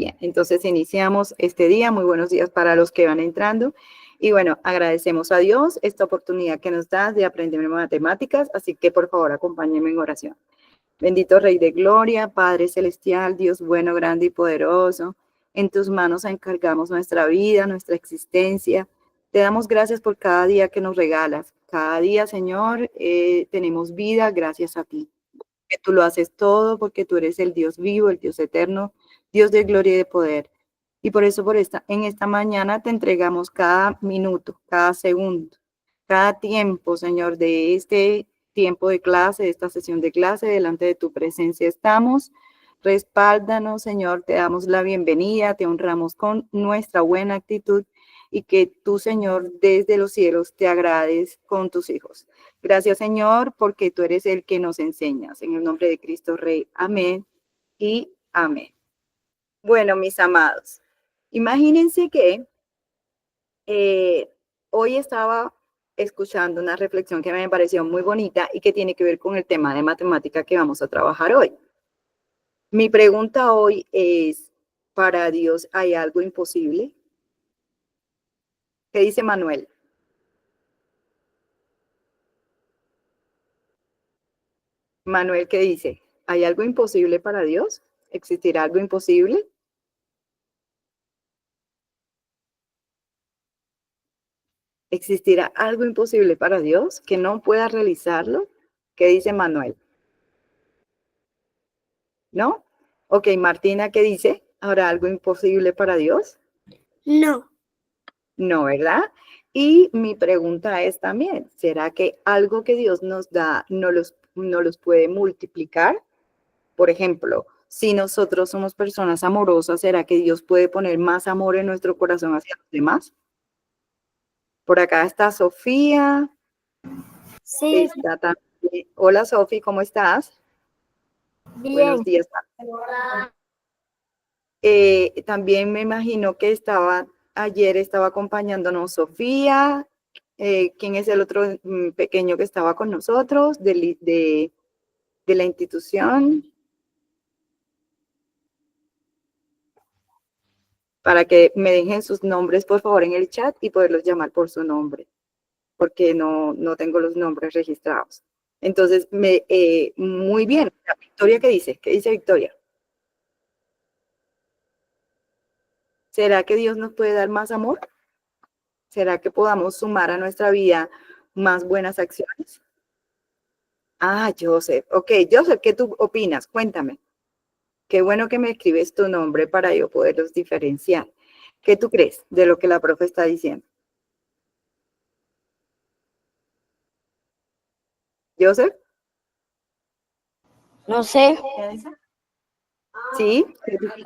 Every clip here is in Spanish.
Bien, entonces iniciamos este día. Muy buenos días para los que van entrando. Y bueno, agradecemos a Dios esta oportunidad que nos da de aprender matemáticas, así que por favor acompáñenme en oración. Bendito Rey de Gloria, Padre Celestial, Dios bueno, grande y poderoso, en tus manos encargamos nuestra vida, nuestra existencia. Te damos gracias por cada día que nos regalas. Cada día, Señor, tenemos vida gracias a ti. Que tú lo haces todo porque tú eres el Dios vivo, el Dios eterno, Dios de gloria y de poder. Y por eso en esta mañana te entregamos cada minuto, cada segundo, cada tiempo, Señor, de este tiempo de clase, de esta sesión de clase, delante de tu presencia estamos. Respáldanos, Señor, te damos la bienvenida, te honramos con nuestra buena actitud y que tú, Señor, desde los cielos te agrades con tus hijos. Gracias, Señor, porque tú eres el que nos enseñas. En el nombre de Cristo Rey. Amén y amén. Bueno, mis amados, imagínense que hoy estaba escuchando una reflexión que me pareció muy bonita y que tiene que ver con el tema de matemática que vamos a trabajar hoy. Mi pregunta hoy es, ¿para Dios hay algo imposible? ¿Qué dice Manuel? Manuel, ¿qué dice? ¿Hay algo imposible para Dios? ¿Existirá algo imposible? ¿Existirá algo imposible para Dios que no pueda realizarlo? ¿Qué dice Manuel? ¿No? Ok, Martina, ¿qué dice? ¿Habrá algo imposible para Dios? No. No, ¿verdad? Y mi pregunta es también, ¿será que algo que Dios nos da no los puede multiplicar? Por ejemplo, si nosotros somos personas amorosas, ¿será que Dios puede poner más amor en nuestro corazón hacia los demás? Por acá está Sofía. Sí. Está también. Hola, Sofía, ¿cómo estás? Bien. Buenos días. También me imagino que ayer estaba acompañándonos Sofía. ¿Quién es el otro pequeño que estaba con nosotros de la institución? Para que me dejen sus nombres, por favor, en el chat y poderlos llamar por su nombre, porque no tengo los nombres registrados. Entonces, muy bien. Victoria, ¿qué dice? ¿Qué dice Victoria? ¿Será que Dios nos puede dar más amor? ¿Será que podamos sumar a nuestra vida más buenas acciones? Ah, Joseph. Ok, Joseph, ¿qué tú opinas? Cuéntame. Qué bueno que me escribes tu nombre para yo poderlos diferenciar. ¿Qué tú crees de lo que la profe está diciendo? Joseph, No sé. ¿sí?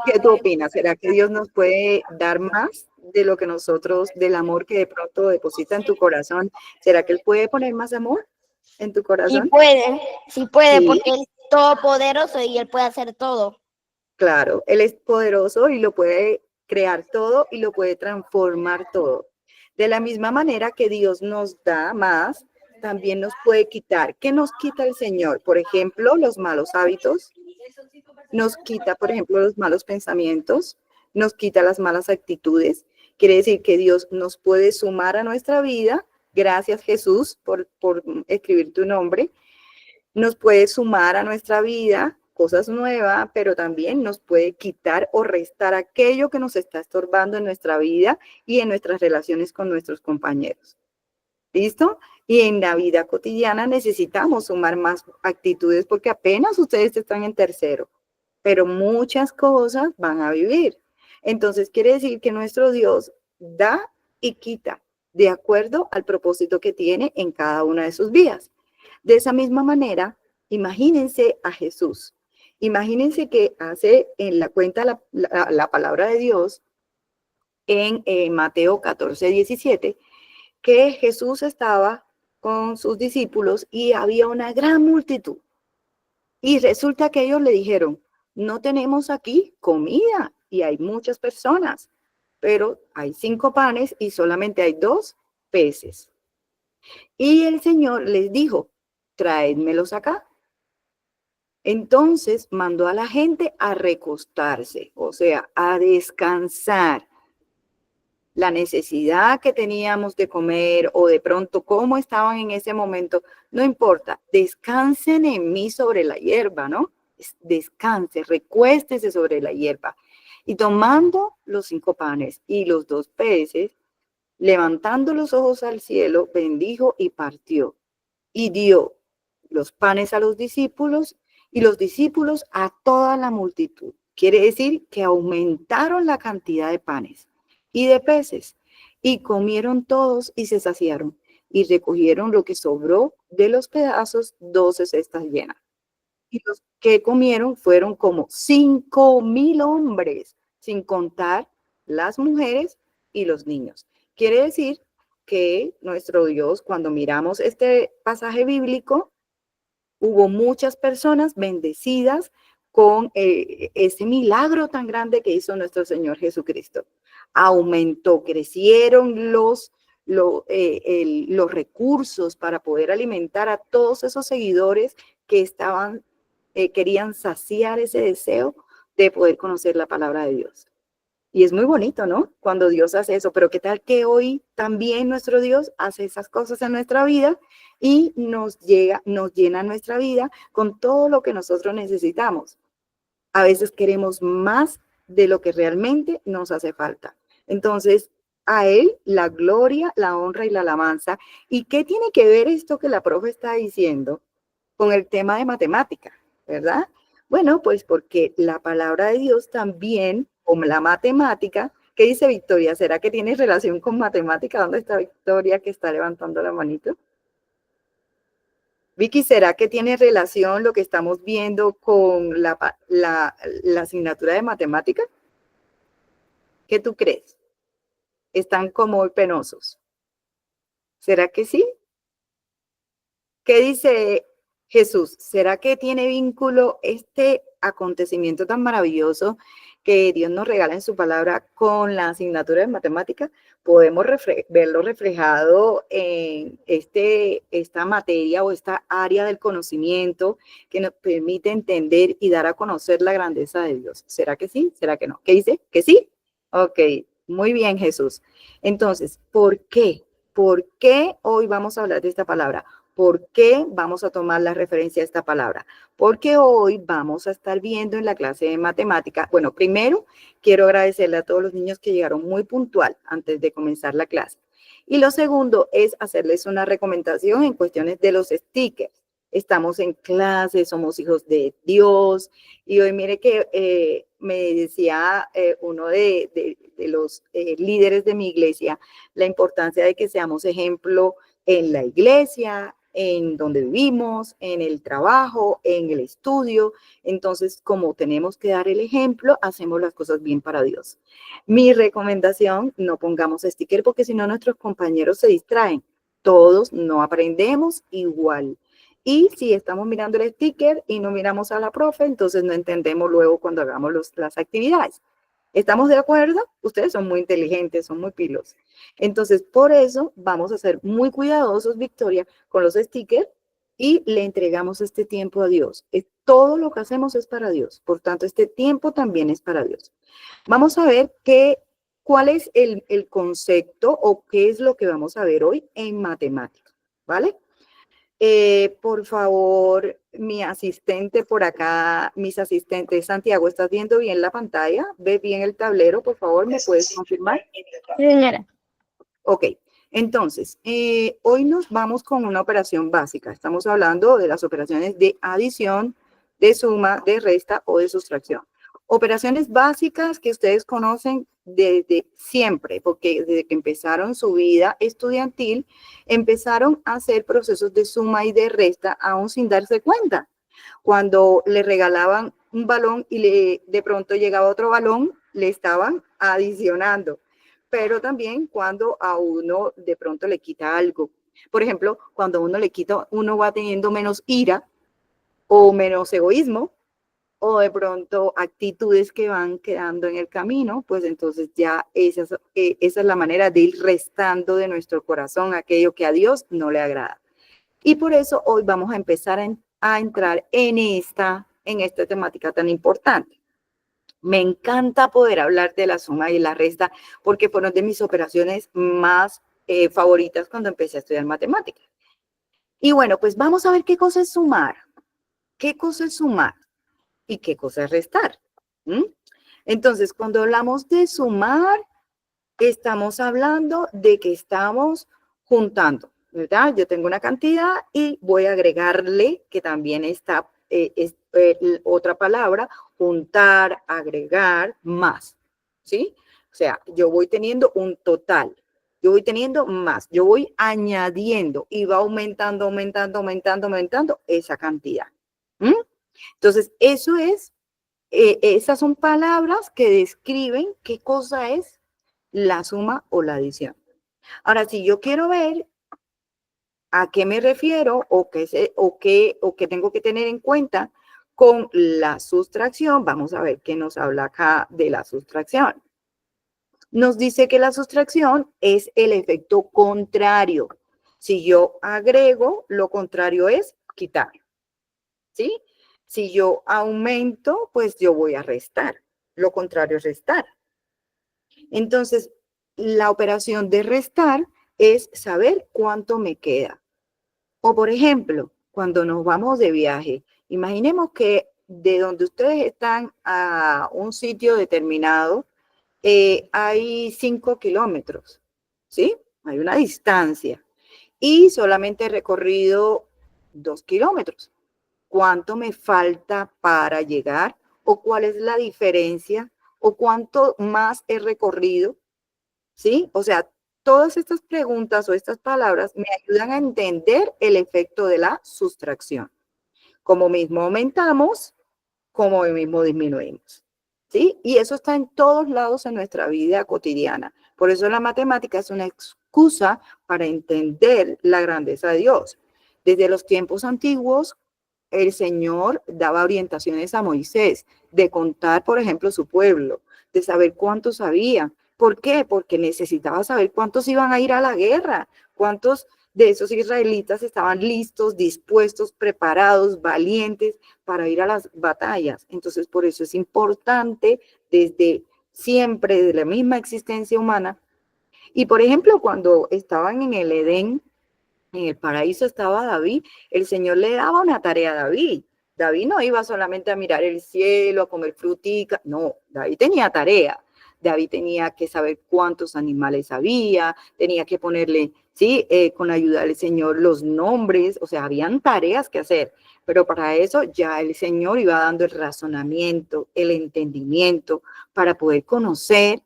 ¿Qué tú opinas? ¿Será que Dios nos puede dar más de lo que nosotros, del amor que de pronto deposita en tu corazón? ¿Será que Él puede poner más amor en tu corazón? Sí puede, Sí. porque Él es todopoderoso y Él puede hacer todo. Claro, Él es poderoso y lo puede crear todo y lo puede transformar todo. De la misma manera que Dios nos da más, también nos puede quitar. ¿Qué nos quita el Señor? Por ejemplo, los malos hábitos, nos quita, por ejemplo, los malos pensamientos, nos quita las malas actitudes. Quiere decir que Dios nos puede sumar a nuestra vida. Gracias, Jesús, por escribir tu nombre. Nos puede sumar a nuestra vida cosas nuevas, pero también nos puede quitar o restar aquello que nos está estorbando en nuestra vida y en nuestras relaciones con nuestros compañeros. ¿Listo? Y en la vida cotidiana necesitamos sumar más actitudes porque apenas ustedes están en tercero, pero muchas cosas van a vivir. Entonces quiere decir que nuestro Dios da y quita de acuerdo al propósito que tiene en cada una de sus vidas. De esa misma manera, imagínense a Jesús. Imagínense que hace en la cuenta la palabra de Dios en Mateo 14:17, que Jesús estaba con sus discípulos y había una gran multitud. Y resulta que ellos le dijeron, no tenemos aquí comida y hay muchas personas, pero hay 5 panes y solamente hay 2 peces. Y el Señor les dijo, tráedmelos acá. Entonces mandó a la gente a recostarse, o sea, a descansar. La necesidad que teníamos de comer o de pronto cómo estaban en ese momento, no importa, descansen en mí sobre la hierba, ¿no? Descanse, recuéstese sobre la hierba. Y tomando los 5 panes y los 2 peces, levantando los ojos al cielo, bendijo y partió. Y dio los panes a los discípulos y los discípulos a toda la multitud. Quiere decir que aumentaron la cantidad de panes y de peces, y comieron todos y se saciaron, y recogieron lo que sobró de los pedazos, 12 cestas llenas. Y los que comieron fueron como 5,000 hombres, sin contar las mujeres y los niños. Quiere decir que nuestro Dios, cuando miramos este pasaje bíblico, hubo muchas personas bendecidas con ese milagro tan grande que hizo nuestro Señor Jesucristo. Aumentó, crecieron los recursos para poder alimentar a todos esos seguidores que querían saciar ese deseo de poder conocer la palabra de Dios. Y es muy bonito, ¿no? Cuando Dios hace eso, pero ¿qué tal que hoy también nuestro Dios hace esas cosas en nuestra vida y nos llena nuestra vida con todo lo que nosotros necesitamos? A veces queremos más de lo que realmente nos hace falta. Entonces, a Él la gloria, la honra y la alabanza. ¿Y qué tiene que ver esto que la profe está diciendo con el tema de matemática, verdad? Bueno, pues porque la palabra de Dios también, como la matemática, ¿qué dice Victoria? ¿Será que tiene relación con matemática? ¿Dónde está Victoria que está levantando la manito? Vicky, ¿será que tiene relación lo que estamos viendo con la asignatura de matemática? ¿Qué tú crees? Están como penosos. ¿Será que sí? ¿Qué dice Jesús? ¿Será que tiene vínculo este acontecimiento tan maravilloso que Dios nos regala en su palabra con la asignatura de matemática? Podemos verlo reflejado en esta materia o esta área del conocimiento que nos permite entender y dar a conocer la grandeza de Dios. ¿Será que sí? ¿Será que no? ¿Qué dice? ¿Que sí? Ok, muy bien, Jesús. Entonces, ¿por qué? ¿Por qué hoy vamos a hablar de esta palabra? ¿Por qué vamos a tomar la referencia a esta palabra? Porque hoy vamos a estar viendo en la clase de matemática. Bueno, primero quiero agradecerle a todos los niños que llegaron muy puntual antes de comenzar la clase. Y lo segundo es hacerles una recomendación en cuestiones de los stickers. Estamos en clase, somos hijos de Dios. Y hoy mire que me decía uno de los líderes de mi iglesia la importancia de que seamos ejemplo en la iglesia, en donde vivimos, en el trabajo, en el estudio. Entonces, como tenemos que dar el ejemplo, hacemos las cosas bien para Dios. Mi recomendación, no pongamos sticker porque si no nuestros compañeros se distraen. Todos no aprendemos igual. Y si estamos mirando el sticker y no miramos a la profe, entonces no entendemos luego cuando hagamos las actividades. ¿Estamos de acuerdo? Ustedes son muy inteligentes, son muy pilos. Entonces, por eso vamos a ser muy cuidadosos, Victoria, con los stickers y le entregamos este tiempo a Dios. Todo lo que hacemos es para Dios. Por tanto, este tiempo también es para Dios. Vamos a ver cuál es el concepto o qué es lo que vamos a ver hoy en matemáticas, ¿vale? Por favor, mi asistente por acá, mis asistentes, Santiago, ¿estás viendo bien la pantalla? ¿Ves bien el tablero? Por favor, ¿me puedes confirmar? Señora. Ok, entonces, hoy nos vamos con una operación básica. Estamos hablando de las operaciones de adición, de suma, de resta o de sustracción. Operaciones básicas que ustedes conocen desde siempre, porque desde que empezaron su vida estudiantil, empezaron a hacer procesos de suma y de resta aún sin darse cuenta. Cuando le regalaban un balón y de pronto llegaba otro balón, le estaban adicionando. Pero también cuando a uno de pronto le quita algo. Por ejemplo, cuando uno le quita, uno va teniendo menos ira o menos egoísmo, o de pronto actitudes que van quedando en el camino, pues entonces ya esa es la manera de ir restando de nuestro corazón aquello que a Dios no le agrada. Y por eso hoy vamos a empezar a entrar en esta en esta temática tan importante. Me encanta poder hablar de la suma y la resta porque fueron de mis operaciones más favoritas cuando empecé a estudiar matemáticas. Y bueno, pues vamos a ver qué cosa es sumar. ¿Qué cosa es sumar? ¿Y qué cosa es restar? ¿Mm? Entonces, cuando hablamos de sumar, estamos hablando de que estamos juntando, ¿verdad? Yo tengo una cantidad y voy a agregarle, que también está, otra palabra, juntar, agregar, más, ¿sí? O sea, yo voy teniendo un total, yo voy teniendo más, yo voy añadiendo y va aumentando, aumentando, aumentando, aumentando esa cantidad. ¿Mm? Entonces, eso es, esas son palabras que describen qué cosa es la suma o la adición. Ahora, si yo quiero ver a qué me refiero o qué tengo que tener en cuenta con la sustracción, vamos a ver qué nos habla acá de la sustracción. Nos dice que la sustracción es el efecto contrario. Si yo agrego, lo contrario es quitar, ¿sí? Si yo aumento, pues yo voy a restar. Lo contrario es restar. Entonces, la operación de restar es saber cuánto me queda. O por ejemplo, cuando nos vamos de viaje, imaginemos que de donde ustedes están a un sitio determinado, hay 5 kilómetros, ¿sí? Hay una distancia y solamente he recorrido 2 kilómetros. ¿Cuánto me falta para llegar? ¿O cuál es la diferencia? ¿O cuánto más he recorrido? ¿Sí? O sea, todas estas preguntas o estas palabras me ayudan a entender el efecto de la sustracción. Como mismo aumentamos, como mismo disminuimos. ¿Sí? Y eso está en todos lados en nuestra vida cotidiana. Por eso la matemática es una excusa para entender la grandeza de Dios. Desde los tiempos antiguos, el Señor daba orientaciones a Moisés de contar, por ejemplo, su pueblo, de saber cuántos había. ¿Por qué? Porque necesitaba saber cuántos iban a ir a la guerra, cuántos de esos israelitas estaban listos, dispuestos, preparados, valientes para ir a las batallas. Entonces, por eso es importante desde siempre, de la misma existencia humana. Y, por ejemplo, cuando estaban en el Edén, en el paraíso estaba David, el Señor le daba una tarea a David. David no iba solamente a mirar el cielo, a comer frutica, no, David tenía tarea. David tenía que saber cuántos animales había, tenía que ponerle, sí, con la ayuda del Señor los nombres, o sea, habían tareas que hacer, pero para eso ya el Señor iba dando el razonamiento, el entendimiento, para poder conocer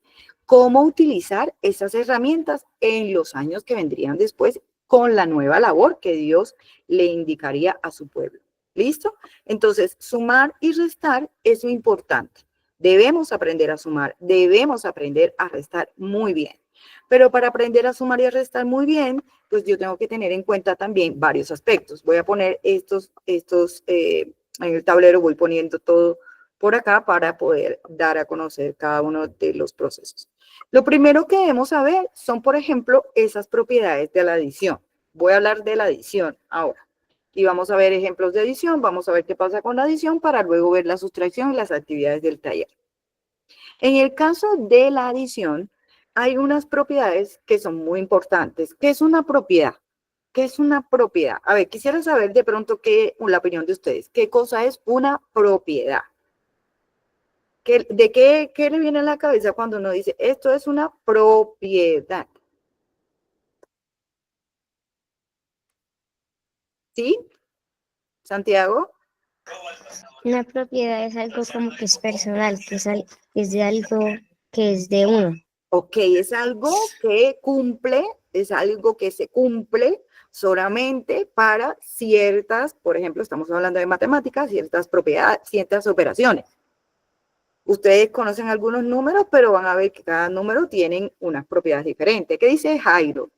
cómo utilizar esas herramientas en los años que vendrían después con la nueva labor que Dios le indicaría a su pueblo. ¿Listo? Entonces, sumar y restar es lo importante. Debemos aprender a sumar, debemos aprender a restar muy bien. Pero para aprender a sumar y a restar muy bien, pues yo tengo que tener en cuenta también varios aspectos. Voy a poner en el tablero voy poniendo todo por acá para poder dar a conocer cada uno de los procesos. Lo primero que debemos saber son, por ejemplo, esas propiedades de la adición. Voy a hablar de la adición ahora. Y vamos a ver ejemplos de adición, vamos a ver qué pasa con la adición para luego ver la sustracción y las actividades del taller. En el caso de la adición, hay unas propiedades que son muy importantes. ¿Qué es una propiedad? ¿Qué es una propiedad? A ver, quisiera saber de pronto la opinión de ustedes. ¿Qué cosa es una propiedad? ¿Qué le viene a la cabeza cuando uno dice esto es una propiedad? ¿Sí? ¿Santiago? Una propiedad es algo como que es personal, es de algo que es de uno. Ok, es algo que cumple, es algo que se cumple solamente para ciertas, por ejemplo, estamos hablando de matemáticas, ciertas propiedades, ciertas operaciones. Ustedes conocen algunos números, pero van a ver que cada número tiene unas propiedades diferentes. ¿Qué dice Jairo?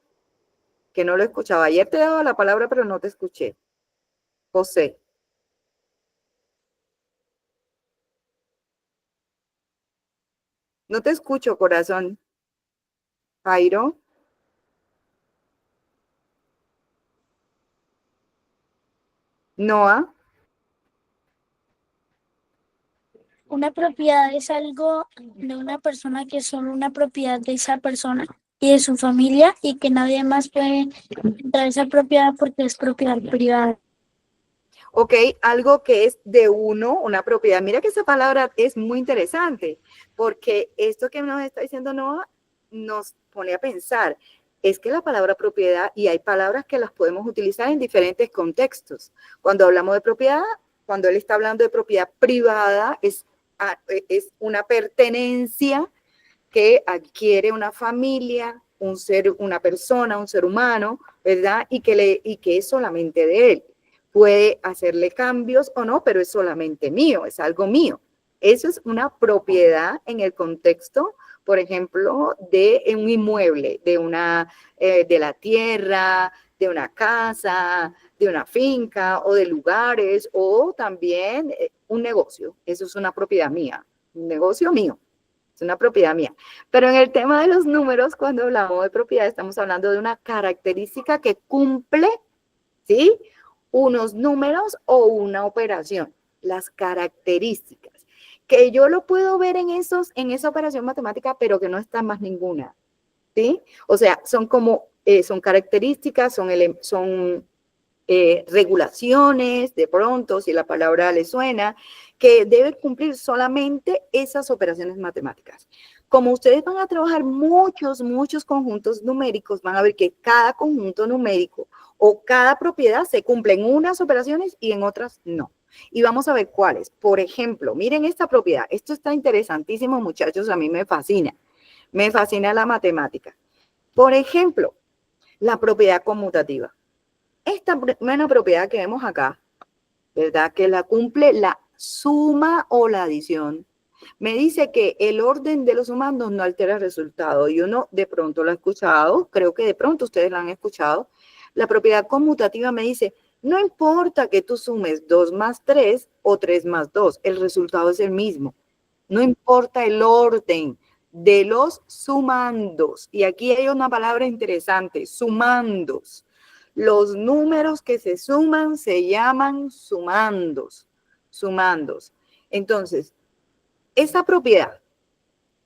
Que no lo escuchaba. Ayer te daba la palabra, pero no te escuché. José. No te escucho, corazón. Jairo. Noah. Una propiedad es algo de una persona que es solo una propiedad de esa persona y de su familia y que nadie más puede entrar a esa propiedad porque es propiedad privada. ¿Ok? Algo que es de uno, una propiedad. Mira que esa palabra es muy interesante, porque esto que nos está diciendo Noah nos pone a pensar, es que la palabra propiedad, y hay palabras que las podemos utilizar en diferentes contextos. Cuando hablamos de propiedad, cuando él está hablando de propiedad privada, es una pertenencia que adquiere una familia, una persona, un ser humano, ¿verdad? Y que es solamente de él. Puede hacerle cambios o no, pero es solamente mío, es algo mío. Eso es una propiedad en el contexto, por ejemplo, de un inmueble, de la tierra, de una casa, de una finca o de lugares, o también un negocio. Eso es una propiedad mía, un negocio mío. Es una propiedad mía. Pero en el tema de los números, cuando hablamos de propiedad, estamos hablando de una característica que cumple, ¿sí? Unos números o una operación. Las características. Que yo lo puedo ver en esa operación matemática, pero que no está más ninguna, ¿sí? O sea, son son características, son regulaciones, de pronto, si la palabra le suena, que deben cumplir solamente esas operaciones matemáticas. Como ustedes van a trabajar muchos conjuntos numéricos, van a ver que cada conjunto numérico o cada propiedad se cumple en unas operaciones y en otras no. Y vamos a ver cuáles. Por ejemplo, miren esta propiedad. Esto está interesantísimo, muchachos, a mí me fascina. Me fascina la matemática. Por ejemplo, la propiedad conmutativa. Esta primera propiedad que vemos acá, ¿verdad? Que la cumple la suma o la adición. Me dice que el orden de los sumandos no altera el resultado. Y uno de pronto lo ha escuchado, creo que de pronto ustedes la han escuchado. La propiedad conmutativa me dice, no importa que tú sumes 2 más 3 o 3 más 2, el resultado es el mismo. No importa el orden de los sumandos. Y aquí hay una palabra interesante, sumandos. Los números que se suman se llaman sumandos. Sumandos. Entonces, esta propiedad,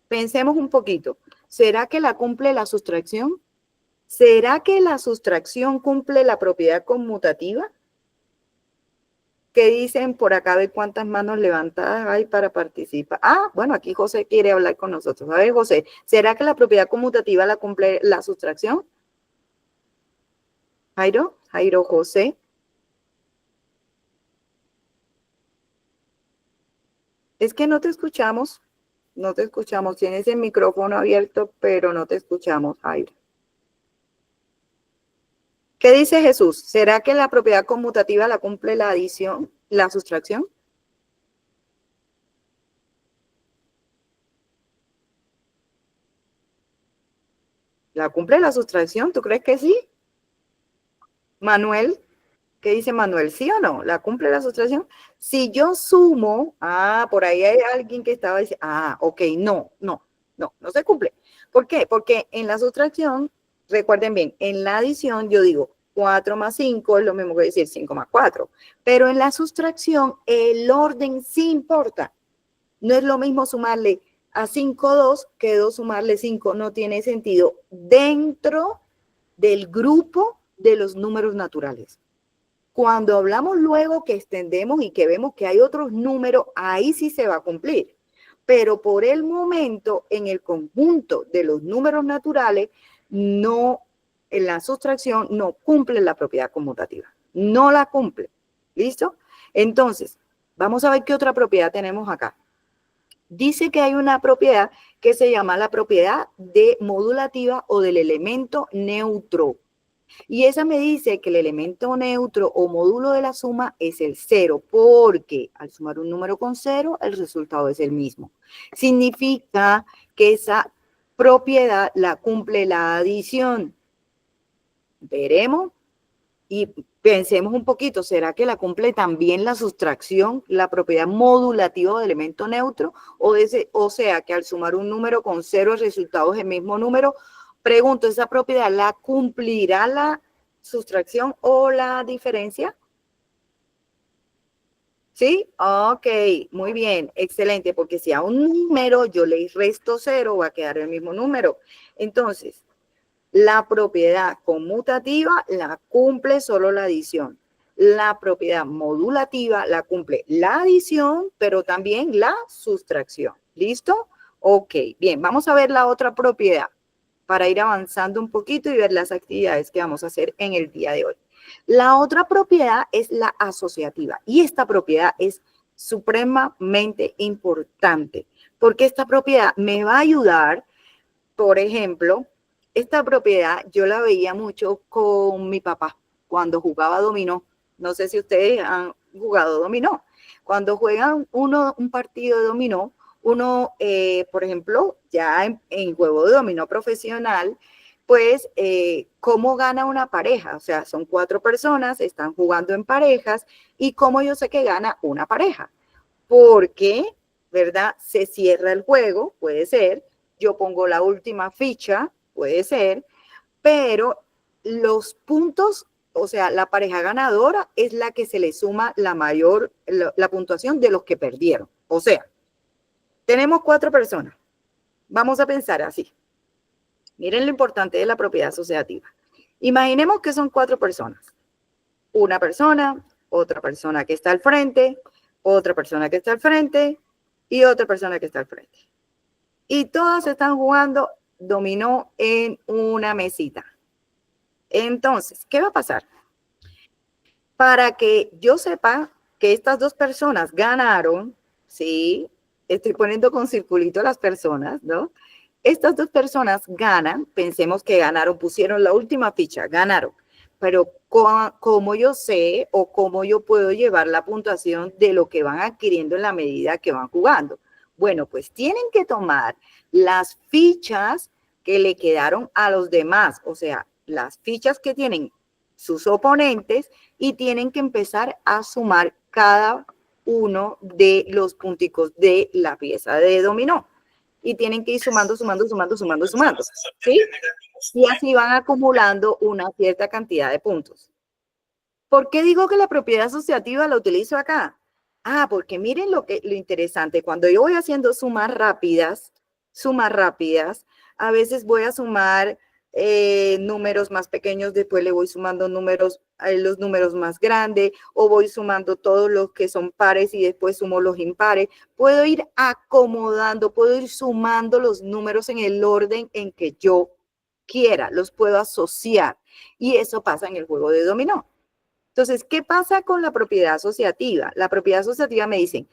pensemos un poquito, ¿será que la cumple la sustracción? ¿Será que la sustracción cumple la propiedad conmutativa? ¿Qué dicen por acá de cuántas manos levantadas hay para participar? Ah, bueno, aquí José quiere hablar con nosotros. A ver, José, ¿será que la propiedad conmutativa la cumple la sustracción? Jairo, José. Es que no te escuchamos, no te escuchamos. Tienes el micrófono abierto, pero no te escuchamos, Jairo. ¿Qué dice Jesús? ¿Será que la propiedad conmutativa la cumple la adición, la sustracción? ¿La cumple la sustracción? ¿Tú crees que sí? Manuel, ¿qué dice Manuel? ¿Sí o no? ¿La cumple la sustracción? Si yo sumo, por ahí hay alguien que estaba diciendo, ok, no se cumple. ¿Por qué? Porque en la sustracción, recuerden bien, en la adición yo digo 4 más 5 es lo mismo que decir 5 más 4, pero en la sustracción el orden sí importa. No es lo mismo sumarle a 5 2 que 2 sumarle 5, no tiene sentido dentro del grupo de los números naturales. Cuando hablamos luego que extendemos y que vemos que hay otros números, ahí sí se va a cumplir. Pero por el momento, en el conjunto de los números naturales, no, en la sustracción no cumple la propiedad conmutativa. No la cumple. ¿Listo? Entonces, vamos a ver qué otra propiedad tenemos acá. Dice que hay una propiedad que se llama la propiedad de modulativa o del elemento neutro. Y esa me dice que el elemento neutro o módulo de la suma es el 0, porque al sumar un número con 0, el resultado es el mismo. Significa que esa propiedad la cumple la adición. Veremos y pensemos un poquito, ¿será que la cumple también la sustracción, la propiedad modulativa del elemento neutro? O sea, que al sumar un número con 0, el resultado es el mismo número. Pregunto, ¿esa propiedad la cumplirá la sustracción o la diferencia? ¿Sí? Ok, muy bien, excelente, porque si a un número yo le resto 0, va a quedar el mismo número. Entonces, la propiedad conmutativa la cumple solo la adición. La propiedad modulativa la cumple la adición, pero también la sustracción. ¿Listo? Ok, bien, vamos a ver la otra propiedad para ir avanzando un poquito y ver las actividades que vamos a hacer en el día de hoy. La otra propiedad es la asociativa y esta propiedad es supremamente importante porque esta propiedad me va a ayudar, por ejemplo, esta propiedad yo la veía mucho con mi papá cuando jugaba dominó. No sé si ustedes han jugado dominó. Cuando juegan un partido de dominó, uno, por ejemplo, ya en juego de dominó profesional, pues, ¿cómo gana una pareja? O sea, son 4 personas, están jugando en parejas, ¿y cómo yo sé que gana una pareja? Porque, ¿verdad? Se cierra el juego, puede ser, yo pongo la última ficha, puede ser, pero los puntos, o sea, la pareja ganadora es la que se le suma la mayor, la puntuación de los que perdieron. O sea, tenemos 4 personas. Vamos a pensar así. Miren lo importante de la propiedad asociativa. Imaginemos que son 4 personas. Una persona, otra persona que está al frente, otra persona que está al frente y otra persona que está al frente. Y todas están jugando dominó en una mesita. Entonces, ¿qué va a pasar? Para que yo sepa que estas 2 personas ganaron, ¿sí? Estoy poniendo con circulito a las personas, ¿no? Estas 2 personas ganan, pensemos que ganaron, pusieron la última ficha, ganaron. Pero ¿cómo yo sé o cómo yo puedo llevar la puntuación de lo que van adquiriendo en la medida que van jugando? Bueno, pues tienen que tomar las fichas que le quedaron a los demás, o sea, las fichas que tienen sus oponentes y tienen que empezar a sumar cada uno de los punticos de la pieza de dominó. Y tienen que ir sumando, sumando, sumando, sumando, sumando. ¿Sí? Y así van acumulando una cierta cantidad de puntos. ¿Por qué digo que la propiedad asociativa la utilizo acá? Ah, porque miren lo interesante. Cuando yo voy haciendo sumas rápidas, a veces voy a sumar números más pequeños, después le voy sumando números, los números más grandes, o voy sumando todos los que son pares y después sumo los impares. Puedo ir acomodando, puedo ir sumando los números en el orden en que yo quiera, los puedo asociar. Y eso pasa en el juego de dominó. Entonces, ¿qué pasa con la propiedad asociativa? La propiedad asociativa me dicen,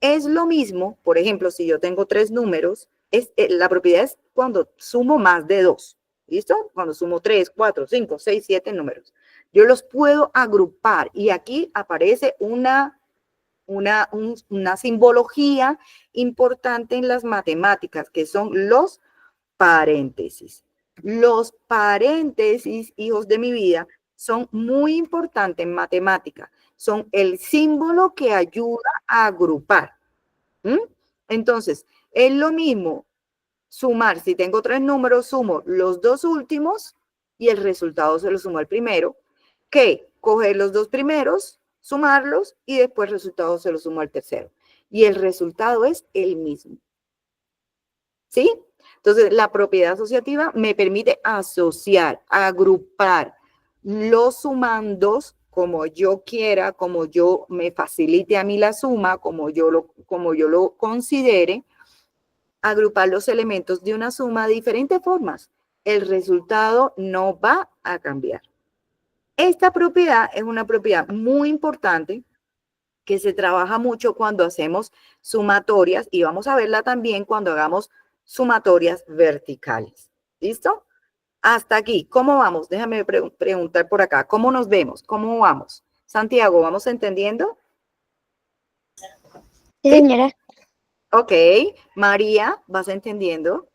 es lo mismo, por ejemplo, si yo tengo 3 números, la propiedad es cuando sumo más de 2, ¿listo? Cuando sumo 3, 4, 5, 6, 7 números. Yo los puedo agrupar y aquí aparece una simbología importante en las matemáticas, que son los paréntesis. Los paréntesis, hijos de mi vida, son muy importantes en matemática. Son el símbolo que ayuda a agrupar. Entonces, es lo mismo sumar. Si tengo 3 números, sumo los 2 últimos y el resultado se lo sumo al primero, que coger los 2 primeros, sumarlos y después el resultado se lo sumo al tercero. Y el resultado es el mismo. ¿Sí? Entonces, la propiedad asociativa me permite asociar, agrupar los sumandos como yo quiera, como yo me facilite a mí la suma, como yo lo considere, agrupar los elementos de una suma de diferentes formas. El resultado no va a cambiar. Esta propiedad es una propiedad muy importante que se trabaja mucho cuando hacemos sumatorias y vamos a verla también cuando hagamos sumatorias verticales. ¿Listo? Hasta aquí. ¿Cómo vamos? Déjame preguntar por acá. ¿Cómo nos vemos? ¿Cómo vamos? Santiago, ¿vamos entendiendo? Sí, señora. Ok. María, ¿vas entendiendo?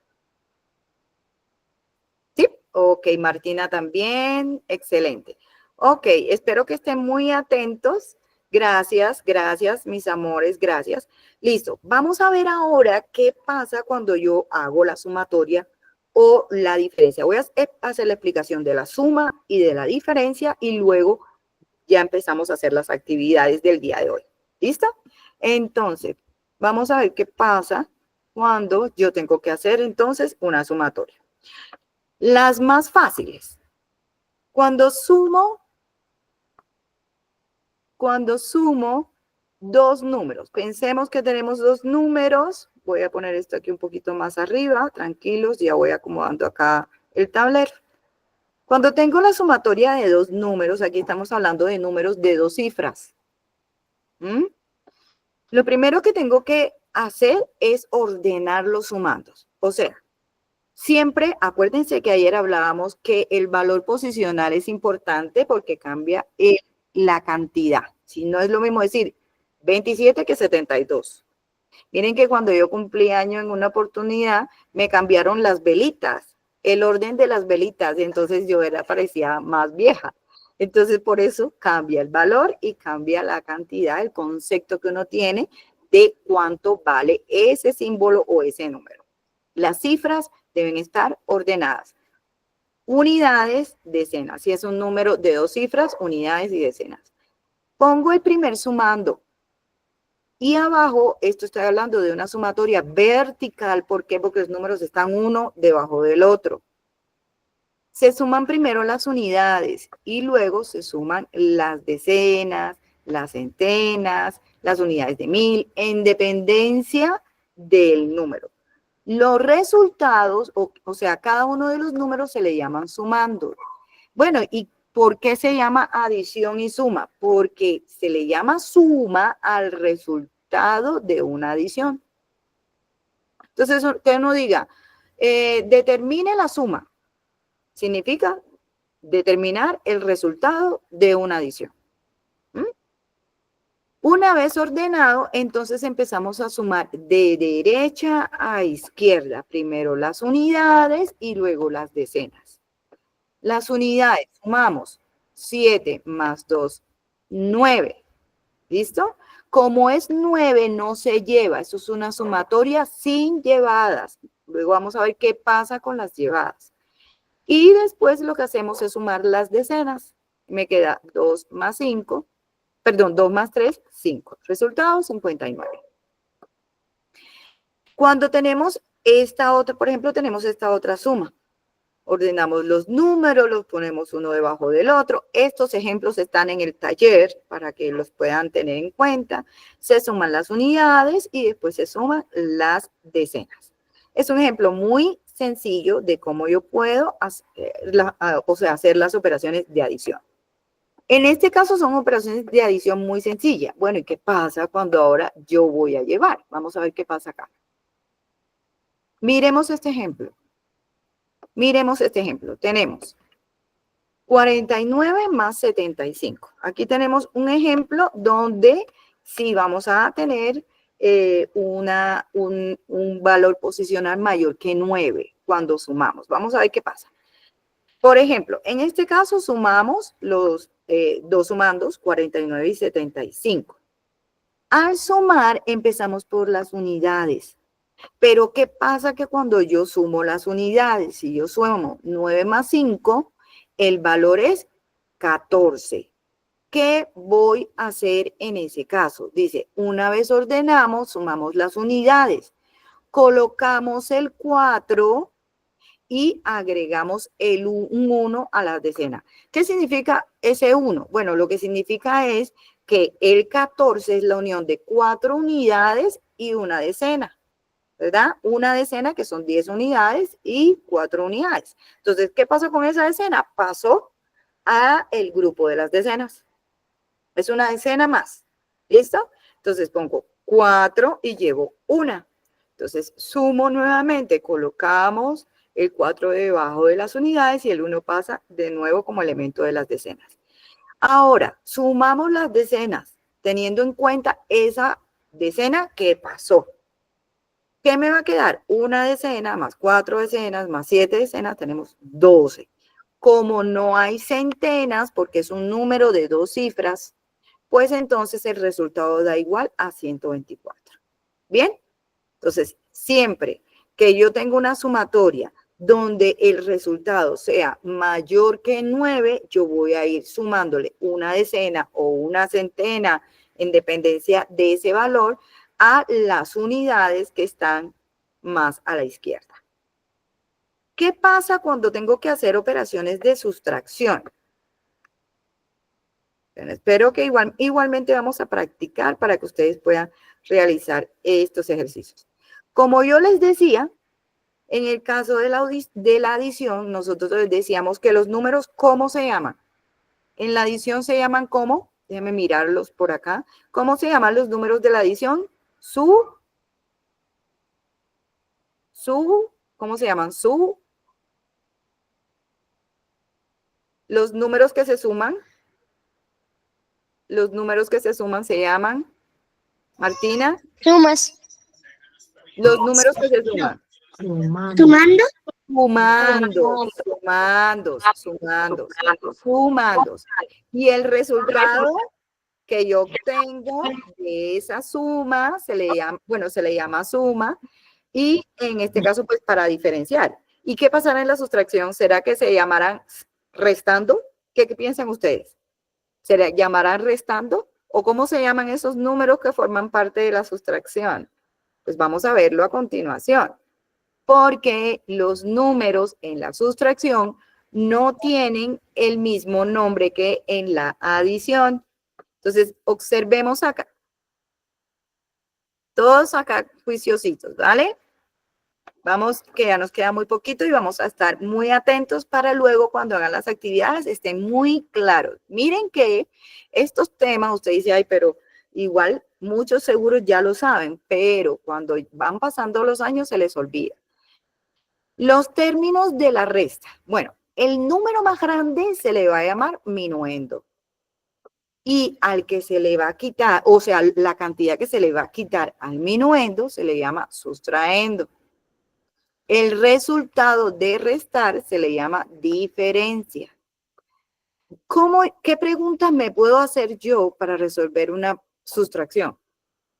Sí. Ok, Martina también. Excelente. Ok, espero que estén muy atentos. Gracias, gracias, mis amores, gracias. Listo. Vamos a ver ahora qué pasa cuando yo hago la sumatoria o la diferencia. Voy a hacer la explicación de la suma y de la diferencia y luego ya empezamos a hacer las actividades del día de hoy. ¿Listo? Entonces, vamos a ver qué pasa cuando yo tengo que hacer entonces una sumatoria. Las más fáciles. Cuando sumo dos números, pensemos que tenemos dos números, voy a poner esto aquí un poquito más arriba, tranquilos, ya voy acomodando acá el tablero. Cuando tengo la sumatoria de dos números, aquí estamos hablando de números de dos cifras. Lo primero que tengo que hacer es ordenar los sumandos. O sea, siempre, acuérdense que ayer hablábamos que el valor posicional es importante porque cambia la cantidad. Si no es lo mismo decir 27 que 72. Miren que cuando yo cumplí año en una oportunidad, me cambiaron las velitas, el orden de las velitas, y entonces yo parecía más vieja. Entonces, por eso cambia el valor y cambia la cantidad, el concepto que uno tiene de cuánto vale ese símbolo o ese número. Las cifras deben estar ordenadas. Unidades, decenas. Si es un número de dos cifras, unidades y decenas. Pongo el primer sumando. Y abajo, esto estoy hablando de una sumatoria vertical. ¿Por qué? Porque los números están uno debajo del otro. Se suman primero las unidades y luego se suman las decenas, las centenas, las unidades de 1000, en dependencia del número. Los resultados, o sea, cada uno de los números se le llaman sumando. Bueno, ¿y por qué se llama adición y suma? Porque se le llama suma al resultado de una adición. Entonces, que uno diga, determine la suma. Significa determinar el resultado de una adición. Una vez ordenado, entonces empezamos a sumar de derecha a izquierda. Primero las unidades y luego las decenas. Las unidades, sumamos 7 más 2, 9. ¿Listo? Como es 9, no se lleva. Eso es una sumatoria sin llevadas. Luego vamos a ver qué pasa con las llevadas. Y después lo que hacemos es sumar las decenas. Me queda 2 más 5, perdón, 2 más 3, 5. Resultado, 59. Cuando tenemos esta otra, por ejemplo, tenemos esta otra suma. Ordenamos los números, los ponemos uno debajo del otro. Estos ejemplos están en el taller para que los puedan tener en cuenta. Se suman las unidades y después se suman las decenas. Es un ejemplo muy sencillo de cómo yo puedo hacer las operaciones de adición. En este caso son operaciones de adición muy sencillas. Bueno, ¿y qué pasa cuando ahora yo voy a llevar? Vamos a ver qué pasa acá. Miremos este ejemplo. Miremos este ejemplo. Tenemos 49 más 75. Aquí tenemos un ejemplo donde sí vamos a tener un valor posicional mayor que 9 cuando sumamos. Vamos a ver qué pasa. Por ejemplo, en este caso sumamos los dos sumandos, 49 y 75. Al sumar empezamos por las unidades. Pero ¿qué pasa que cuando yo sumo las unidades? Si yo sumo 9 más 5, el valor es 14. ¿Qué voy a hacer en ese caso? Dice, una vez ordenamos, sumamos las unidades, colocamos el 4 y agregamos un 1 a las decenas. ¿Qué significa ese 1? Bueno, lo que significa es que el 14 es la unión de 4 unidades y una decena, ¿verdad? Una decena que son 10 unidades y 4 unidades. Entonces, ¿qué pasó con esa decena? Pasó a el grupo de las decenas. Es una decena más. ¿Listo? Entonces pongo 4 y llevo 1. Entonces sumo nuevamente, colocamos el 4 debajo de las unidades y el 1 pasa de nuevo como elemento de las decenas. Ahora, sumamos las decenas, teniendo en cuenta esa decena que pasó. ¿Qué me va a quedar? Una decena más 4 decenas más 7 decenas, tenemos 12. Como no hay centenas, porque es un número de dos cifras, pues entonces el resultado da igual a 124. ¿Bien? Entonces, siempre que yo tenga una sumatoria donde el resultado sea mayor que 9, yo voy a ir sumándole una decena o una centena en dependencia de ese valor a las unidades que están más a la izquierda. ¿Qué pasa cuando tengo que hacer operaciones de sustracción? Bueno, espero que igualmente vamos a practicar para que ustedes puedan realizar estos ejercicios. Como yo les decía, en el caso de la adición, nosotros les decíamos que los números, ¿cómo se llaman? En la adición se llaman ¿cómo? Déjenme mirarlos por acá. ¿Cómo se llaman los números de la adición? ¿Cómo se llaman? Los números que se suman. Los números que se suman se llaman, Martina. Sumas. Los números que se suman. Sumando. Sumando. Y el resultado que yo obtengo de esa suma se le llama suma. Y en este caso, pues para diferenciar. ¿Y qué pasará en la sustracción? ¿Será que se llamarán restando? ¿Qué piensan ustedes? ¿Se llamarán restando? ¿O cómo se llaman esos números que forman parte de la sustracción? Pues vamos a verlo a continuación. Porque los números en la sustracción no tienen el mismo nombre que en la adición. Entonces, observemos acá. Todos acá juiciositos, ¿vale? Vamos, que ya nos queda muy poquito y vamos a estar muy atentos para luego cuando hagan las actividades estén muy claros. Miren que estos temas, usted dice, ay, pero igual muchos seguros ya lo saben, pero cuando van pasando los años se les olvida. Los términos de la resta. Bueno, el número más grande se le va a llamar minuendo. Y al que se le va a quitar, o sea, la cantidad que se le va a quitar al minuendo se le llama sustraendo. El resultado de restar se le llama diferencia. ¿Qué preguntas me puedo hacer yo para resolver una sustracción?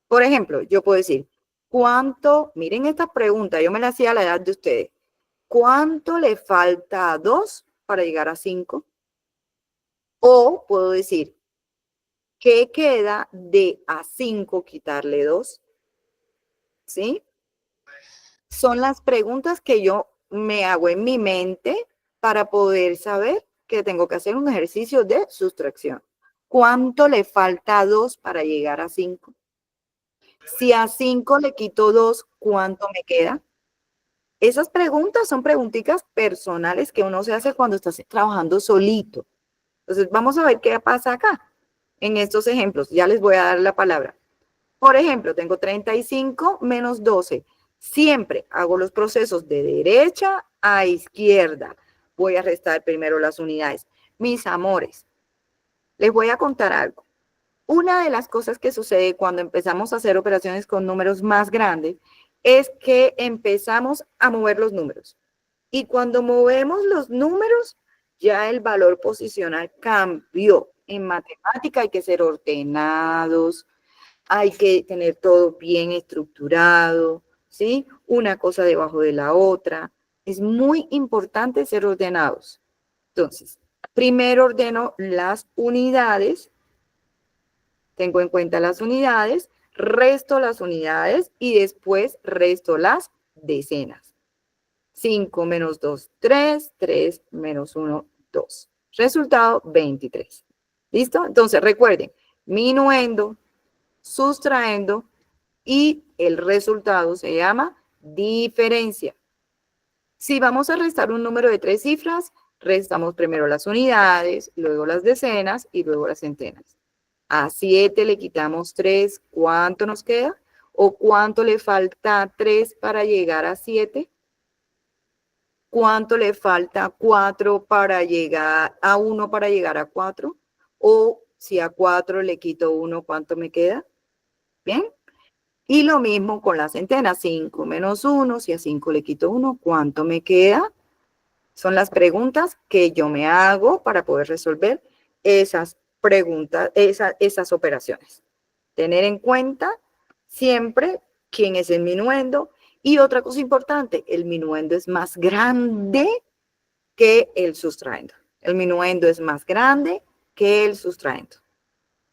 Por ejemplo, yo puedo decir, miren esta pregunta, yo me la hacía a la edad de ustedes. ¿Cuánto le falta a 2 para llegar a 5? O puedo decir, ¿qué queda de a 5 quitarle 2? ¿Sí? Son las preguntas que yo me hago en mi mente para poder saber que tengo que hacer un ejercicio de sustracción. ¿Cuánto le falta a 2 para llegar a 5? Si a 5 le quito 2, ¿cuánto me queda? Esas preguntas son preguntitas personales que uno se hace cuando está trabajando solito. Entonces, vamos a ver qué pasa acá en estos ejemplos. Ya les voy a dar la palabra. Por ejemplo, tengo 35 menos 12. Siempre hago los procesos de derecha a izquierda. Voy a restar primero las unidades. Mis amores, les voy a contar algo. Una de las cosas que sucede cuando empezamos a hacer operaciones con números más grandes es que empezamos a mover los números. Y cuando movemos los números, ya el valor posicional cambió. En matemática hay que ser ordenados, hay que tener todo bien estructurado, ¿sí? Una cosa debajo de la otra. Es muy importante ser ordenados. Entonces, primero ordeno las unidades, tengo en cuenta las unidades, resto las unidades y después resto las decenas. 5 menos 2, 3, 3 menos 1, 2. Resultado, 23. ¿Listo? Entonces, recuerden, minuendo, sustraendo y el resultado se llama diferencia. Si vamos a restar un número de 3 cifras, restamos primero las unidades, luego las decenas y luego las centenas. A 7 le quitamos 3, ¿cuánto nos queda? ¿O cuánto le falta 3 para llegar a 7? ¿Cuánto le falta 4 para llegar a 1 para llegar a 4? O si a 4 le quito 1, ¿cuánto me queda? ¿Bien? Y lo mismo con las centenas, 5 menos 1, si a 5 le quito 1, ¿cuánto me queda? Son las preguntas que yo me hago para poder resolver esas preguntas, esas operaciones. Tener en cuenta siempre quién es el minuendo. Y otra cosa importante, el minuendo es más grande que el sustraendo. El minuendo es más grande que el sustraendo.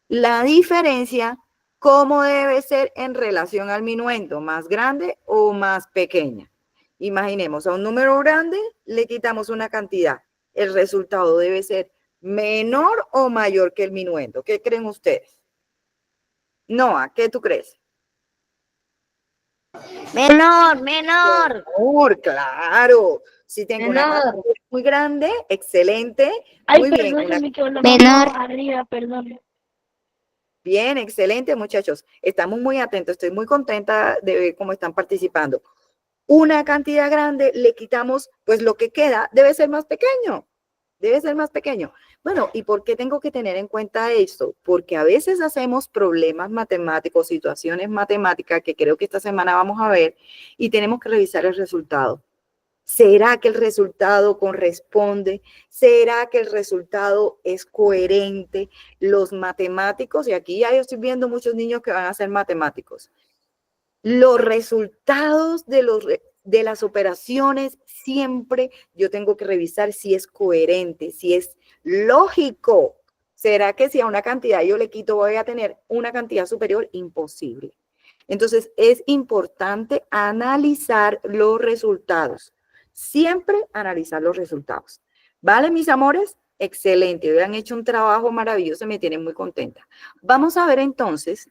La diferencia, ¿cómo debe ser en relación al minuendo? ¿Más grande o más pequeña? Imaginemos, a un número grande le quitamos una cantidad. El resultado debe ser menor o mayor que el minuendo. ¿Qué creen ustedes? Noah, ¿qué tú crees? Menor. Menor, claro. Si tengo una Menor. cantidad muy grande, excelente. Ay, Muy bien. perdón, se me quedó la Menor. mano arriba, perdón. Bien, excelente, muchachos. Estamos muy atentos. Estoy muy contenta de ver cómo están participando. Una cantidad grande, le quitamos, pues lo que queda debe ser más pequeño. Debe ser más pequeño. Bueno, ¿y por qué tengo que tener en cuenta esto? Porque a veces hacemos problemas matemáticos, situaciones matemáticas que creo que esta semana vamos a ver y tenemos que revisar el resultado. ¿Será que el resultado corresponde? ¿Será que el resultado es coherente? Los matemáticos, y aquí ya yo estoy viendo muchos niños que van a ser matemáticos, los resultados de las operaciones siempre yo tengo que revisar si es coherente, si es lógico. ¿Será que si a una cantidad yo le quito voy a tener una cantidad superior? Imposible. Entonces es importante analizar los resultados. Siempre analizar los resultados. ¿Vale, mis amores? Excelente. Hoy han hecho un trabajo maravilloso, me tienen muy contenta. Vamos a ver entonces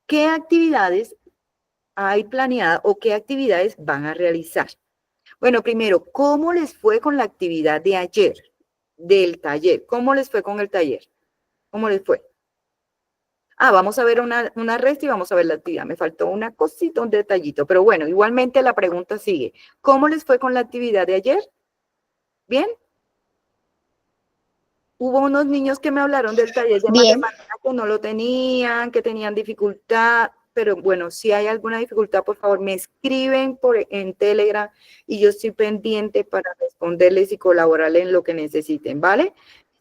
qué actividades hay planeada o qué actividades van a realizar. Bueno, primero, ¿cómo les fue con la actividad de ayer, del taller? ¿Cómo les fue con el taller? ¿Cómo les fue? Vamos a ver una resta y vamos a ver la actividad. Me faltó una cosita, un detallito, pero bueno, igualmente la pregunta sigue. ¿Cómo les fue con la actividad de ayer? ¿Bien? Hubo unos niños que me hablaron del taller de Bien. matemáticas que no lo tenían, que tenían dificultad, pero bueno, si hay alguna dificultad, por favor, me escriben en Telegram y yo estoy pendiente para responderles y colaborarles en lo que necesiten, ¿vale?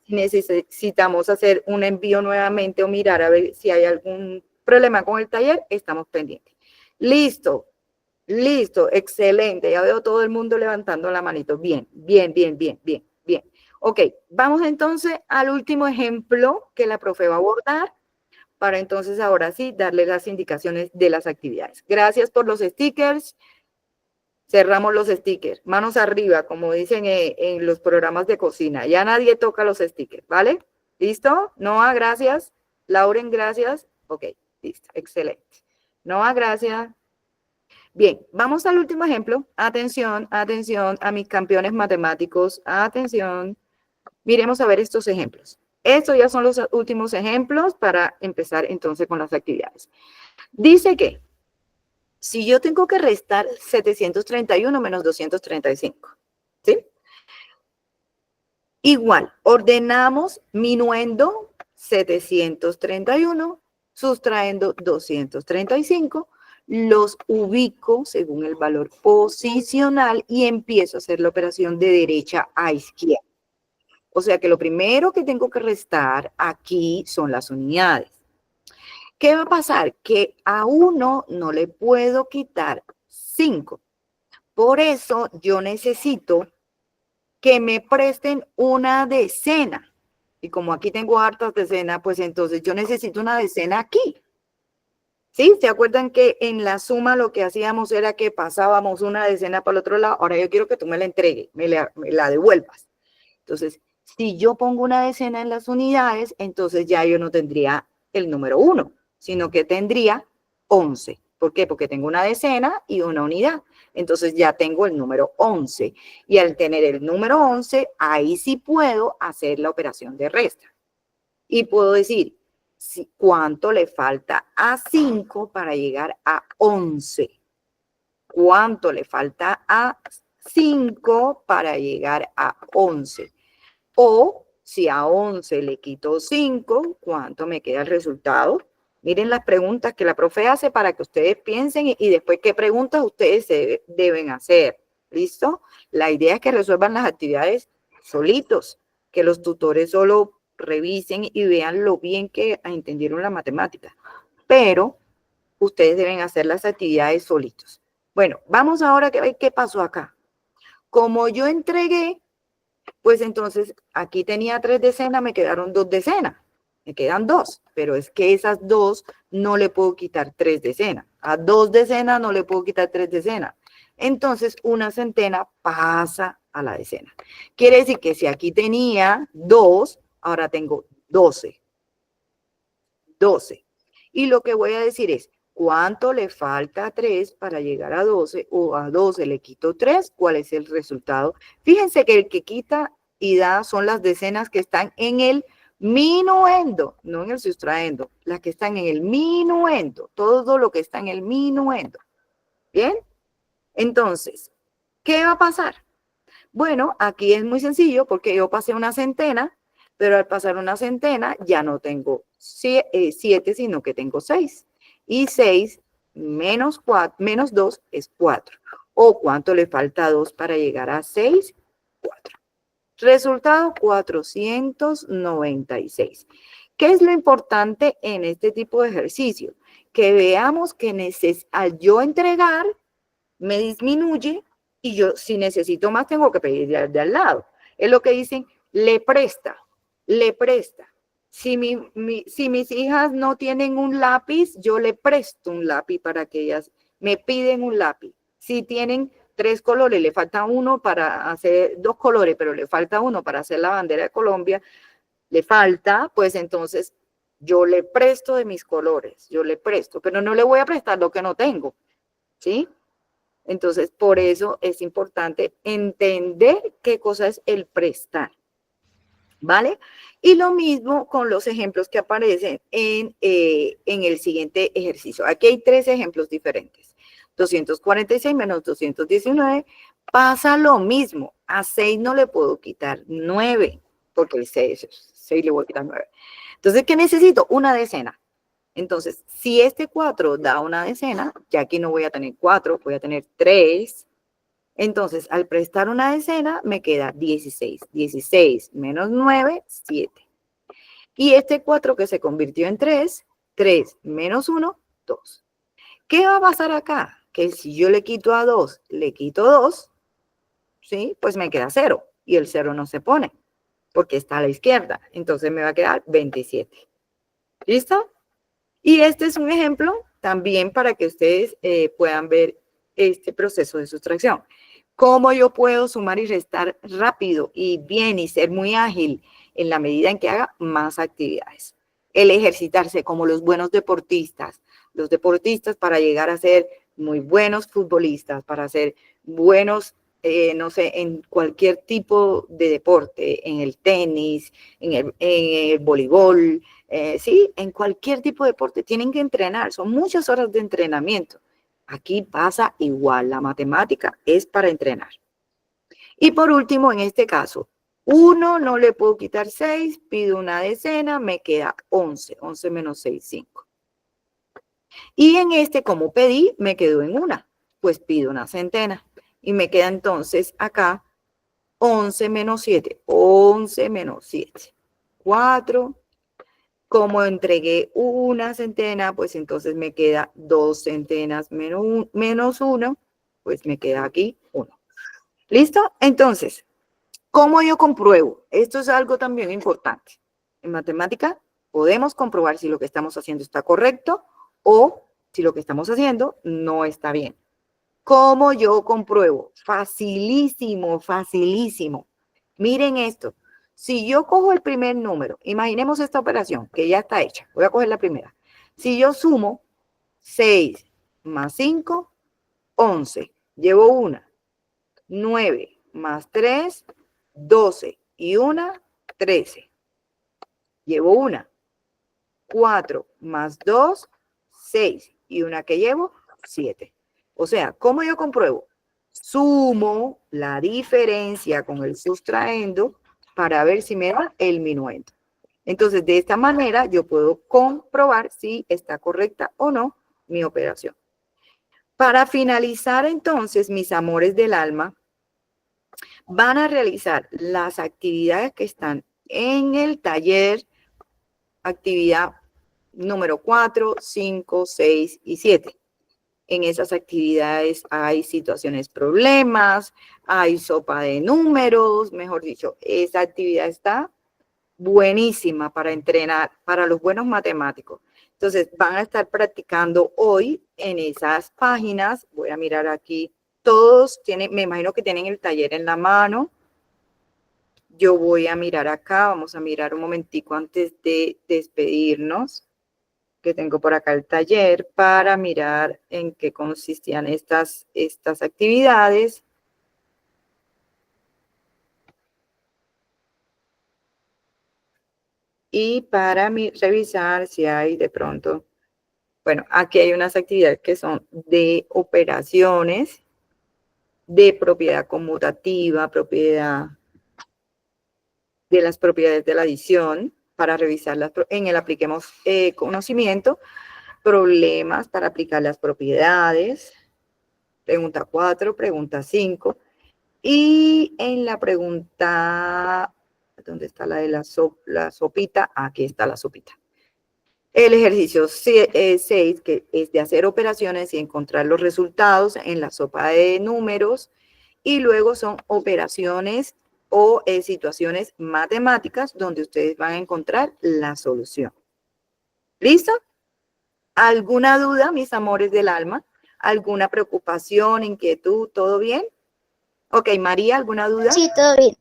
Si necesitamos hacer un envío nuevamente o mirar a ver si hay algún problema con el taller, estamos pendientes. Listo, listo, excelente. Ya veo todo el mundo levantando la manito. Bien, bien, bien, bien, bien, bien. Ok, vamos entonces al último ejemplo que la profe va a abordar para entonces ahora sí darle las indicaciones de las actividades. Gracias por los stickers. Cerramos los stickers. Manos arriba, como dicen en los programas de cocina. Ya nadie toca los stickers, ¿vale? ¿Listo? Noah, gracias. Lauren, gracias. Ok, listo, excelente. Noah, gracias. Bien, vamos al último ejemplo. Atención, atención a mis campeones matemáticos. Atención. Miremos a ver estos ejemplos. Estos ya son los últimos ejemplos para empezar entonces con las actividades. Dice que si yo tengo que restar 731 menos 235, ¿sí? Igual, ordenamos minuendo 731, sustrayendo 235, los ubico según el valor posicional y empiezo a hacer la operación de derecha a izquierda. O sea que lo primero que tengo que restar aquí son las unidades. ¿Qué va a pasar? Que a 1 no le puedo quitar 5. Por eso yo necesito que me presten una decena. Y como aquí tengo hartas decenas, pues entonces yo necesito una decena aquí. ¿Sí? ¿Se acuerdan que en la suma lo que hacíamos era que pasábamos una decena para el otro lado? Ahora yo quiero que tú me la entregues, me la devuelvas. Entonces, si yo pongo una decena en las unidades, entonces ya yo no tendría el número 1, sino que tendría 11. ¿Por qué? Porque tengo una decena y una unidad. Entonces ya tengo el número 11. Y al tener el número 11, ahí sí puedo hacer la operación de resta. Y puedo decir cuánto le falta a 5 para llegar a 11. ¿Cuánto le falta a 5 para llegar a 11? O si a 11 le quito 5, ¿cuánto me queda el resultado? Miren las preguntas que la profe hace para que ustedes piensen y después qué preguntas ustedes deben hacer. ¿Listo? La idea es que resuelvan las actividades solitos, que los tutores solo revisen y vean lo bien que entendieron la matemática. Pero ustedes deben hacer las actividades solitos. Bueno, vamos ahora a ver qué pasó acá. Como yo entregué, pues entonces aquí tenía 3 decenas, me quedaron 2 decenas. Me quedan 2, pero es que esas 2 no le puedo quitar 3 decenas. A 2 decenas no le puedo quitar 3 decenas. Entonces, una centena pasa a la decena. Quiere decir que si aquí tenía 2, ahora tengo 12. 12. Y lo que voy a decir es, ¿cuánto le falta a 3 para llegar a 12? O a 12 le quito 3, ¿cuál es el resultado? Fíjense que el que quita y da son las decenas que están en el minuendo, no en el sustraendo, las que están en el minuendo, todo lo que está en el minuendo. ¿Bien? Entonces, ¿qué va a pasar? Bueno, aquí es muy sencillo porque yo pasé una centena, pero al pasar una centena ya no tengo 7, sino que tengo 6. Y 6 menos 2 es 4. ¿O cuánto le falta a 2 para llegar a 6? 4. Resultado 496. ¿Qué es lo importante en este tipo de ejercicio? Que veamos que al yo entregar, me disminuye y yo si necesito más tengo que pedir de al lado. Es lo que dicen, le presta, le presta. Si mis hijas no tienen un lápiz, yo le presto un lápiz para que ellas me piden un lápiz. Si tienen 3 colores, le falta uno para hacer 2 colores, pero le falta uno para hacer la bandera de Colombia, le falta, pues entonces yo le presto de mis colores, yo le presto, pero no le voy a prestar lo que no tengo, ¿sí? Entonces, por eso es importante entender qué cosa es el prestar, ¿vale? Y lo mismo con los ejemplos que aparecen en el siguiente ejercicio. Aquí hay 3 ejemplos diferentes. 246 menos 219 pasa lo mismo. A 6 no le puedo quitar 9, porque el 6 le voy a quitar 9. Entonces, ¿qué necesito? Una decena. Entonces, si este 4 da una decena, ya aquí no voy a tener 4, voy a tener 3. Entonces, al prestar una decena, me queda 16. 16 menos 9, 7. Y este 4 que se convirtió en 3, 3 menos 1, 2. ¿Qué va a pasar acá? Que si yo le quito a 2, le quito 2, ¿sí? Pues me queda 0. Y el 0 no se pone, porque está a la izquierda. Entonces me va a quedar 27. ¿Listo? Y este es un ejemplo también para que ustedes puedan ver este proceso de sustracción. Cómo yo puedo sumar y restar rápido y bien y ser muy ágil en la medida en que haga más actividades. El ejercitarse como los buenos deportistas. Los deportistas para llegar a ser muy buenos futbolistas, para ser buenos, no sé, en cualquier tipo de deporte, en el tenis, en el voleibol, sí, en cualquier tipo de deporte tienen que entrenar, son muchas horas de entrenamiento. Aquí pasa igual, la matemática es para entrenar. Y por último, en este caso, 1 no le puedo quitar 6, pido una decena, me queda 11, 11 menos 6, 5. Y en este, como pedí, me quedo en una, pues pido una centena. Y me queda entonces acá 11 menos 7, 11 menos 7, 4. Como entregué una centena, pues entonces me queda 2 centenas menos 1, pues me queda aquí 1. ¿Listo? Entonces, ¿cómo yo compruebo? Esto es algo también importante. En matemática podemos comprobar si lo que estamos haciendo está correcto o si lo que estamos haciendo no está bien. ¿Cómo yo compruebo? Facilísimo, facilísimo. Miren esto. Si yo cojo el primer número, imaginemos esta operación que ya está hecha. Voy a coger la primera. Si yo sumo 6 más 5, 11. Llevo una. 9 más 3, 12. Y una, 13. Llevo una. 4 más 2, 6. Y una que llevo, 7. O sea, ¿cómo yo compruebo? Sumo la diferencia con el sustraendo para ver si me da el minuendo. Entonces, de esta manera yo puedo comprobar si está correcta o no mi operación. Para finalizar, entonces, mis amores del alma, van a realizar las actividades que están en el taller, actividad número 4, 5, 6 y 7. En esas actividades hay situaciones, problemas, hay sopa de números, mejor dicho, esa actividad está buenísima para entrenar, para los buenos matemáticos. Entonces, van a estar practicando hoy en esas páginas. Voy a mirar aquí. Todos tienen, me imagino que tienen el taller en la mano. Yo voy a mirar acá. Vamos a mirar un momentico antes de despedirnos, que tengo por acá el taller para mirar en qué consistían estas actividades. Y para revisar si hay de pronto, bueno, aquí hay unas actividades que son de operaciones, de propiedad conmutativa, propiedad de las propiedades de la adición, para revisarlas en el apliquemos conocimiento, problemas para aplicar las propiedades, pregunta 4, pregunta 5, y en la pregunta, ¿dónde está la de la sopita? Aquí está la sopita. El ejercicio 6, que es de hacer operaciones y encontrar los resultados en la sopa de números, y luego son operaciones o situaciones matemáticas donde ustedes van a encontrar la solución. ¿Listo? ¿Alguna duda, mis amores del alma? ¿Alguna preocupación, inquietud? ¿Todo bien? Ok, María, ¿alguna duda? Sí, todo bien.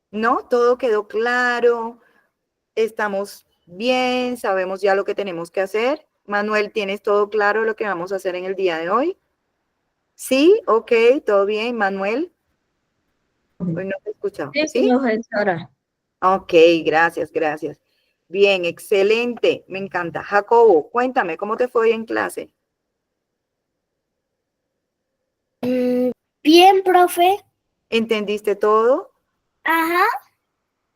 ¿No? ¿Todo quedó claro? ¿Estamos bien? ¿Sabemos ya lo que tenemos que hacer? Manuel, ¿tienes todo claro lo que vamos a hacer en el día de hoy? Sí, ok, todo bien. Manuel, hoy no te he escuchado. Sí, profesora. Ok, gracias, gracias. Bien, excelente, me encanta. Jacobo, cuéntame, ¿cómo te fue hoy en clase? Bien, profe. ¿Entendiste todo? Ajá.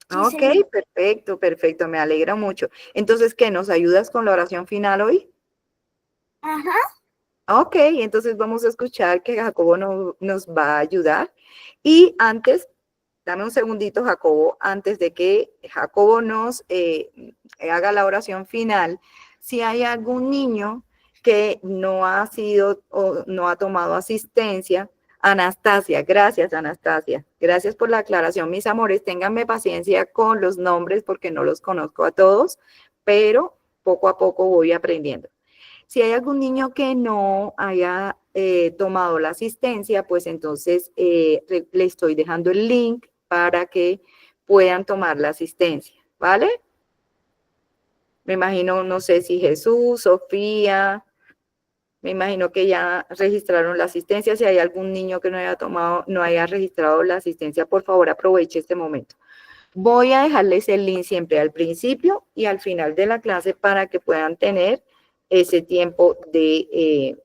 Sí, Ok, señor. perfecto, perfecto, me alegra mucho. Entonces, ¿qué? ¿Nos ayudas con la oración final hoy? Ajá. Ok, entonces vamos a escuchar que Jacobo nos va a ayudar. Y antes, dame un segundito, Jacobo, antes de que Jacobo nos haga la oración final, si hay algún niño que no ha sido o no ha tomado asistencia, Anastasia, gracias Anastasia, gracias por la aclaración, mis amores, ténganme paciencia con los nombres porque no los conozco a todos, pero poco a poco voy aprendiendo. Si hay algún niño que no haya tomado la asistencia, pues entonces le estoy dejando el link para que puedan tomar la asistencia, ¿vale? Me imagino, no sé si Jesús, Sofía, me imagino que ya registraron la asistencia. Si hay algún niño que no haya registrado la asistencia, por favor aproveche este momento. Voy a dejarles el link siempre al principio y al final de la clase para que puedan tener ese tiempo y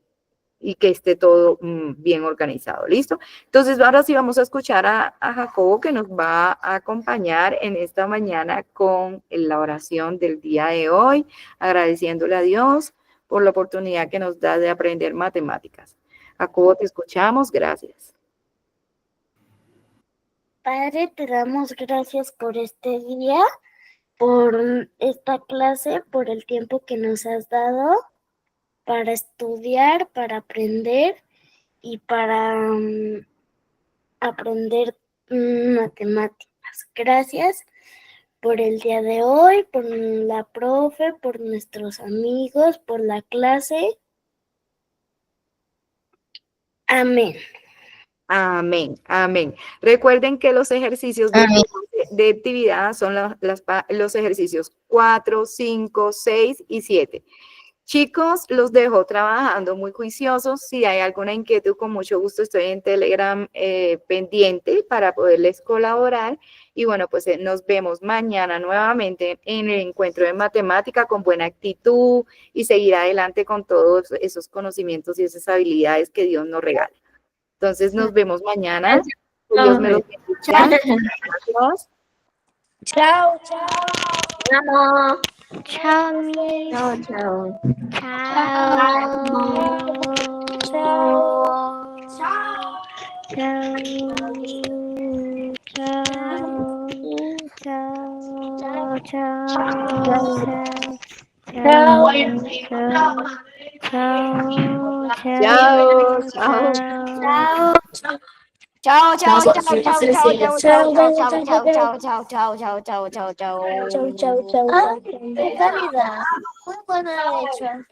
que esté todo bien organizado. ¿Listo? Entonces, ahora sí vamos a escuchar a Jacobo, que nos va a acompañar en esta mañana con la oración del día de hoy, agradeciéndole a Dios por la oportunidad que nos da de aprender matemáticas. Jacobo, te escuchamos. Gracias. Padre, te damos gracias por este día, por esta clase, por el tiempo que nos has dado para estudiar, para aprender y para aprender matemáticas. Gracias por el día de hoy, por la profe, por nuestros amigos, por la clase. Amén. Amén, amén. Recuerden que los ejercicios de actividad son los ejercicios 4, 5, 6 y 7. Chicos, los dejo trabajando muy juiciosos. Si hay alguna inquietud, con mucho gusto estoy en Telegram pendiente para poderles colaborar. Y bueno, pues nos vemos mañana nuevamente en el encuentro de matemática con buena actitud y seguir adelante con todos esos conocimientos y esas habilidades que Dios nos regala. Entonces nos vemos mañana. Que Dios me los bendiga. Adiós. Chao, chao. Chao. Chao, mis. Chao, chao. Chao. Chao. Chao. Chao. Chao. Chao. Chao. Chao, chao. Chao. Chao, chao, chao, chao, chao, Cecilia. chao, chao, chao, chao, chao, chao, chao, chao, chao, chao, chao. Chau, chau, chau. Ah, qué calidad. Muy buena hecha.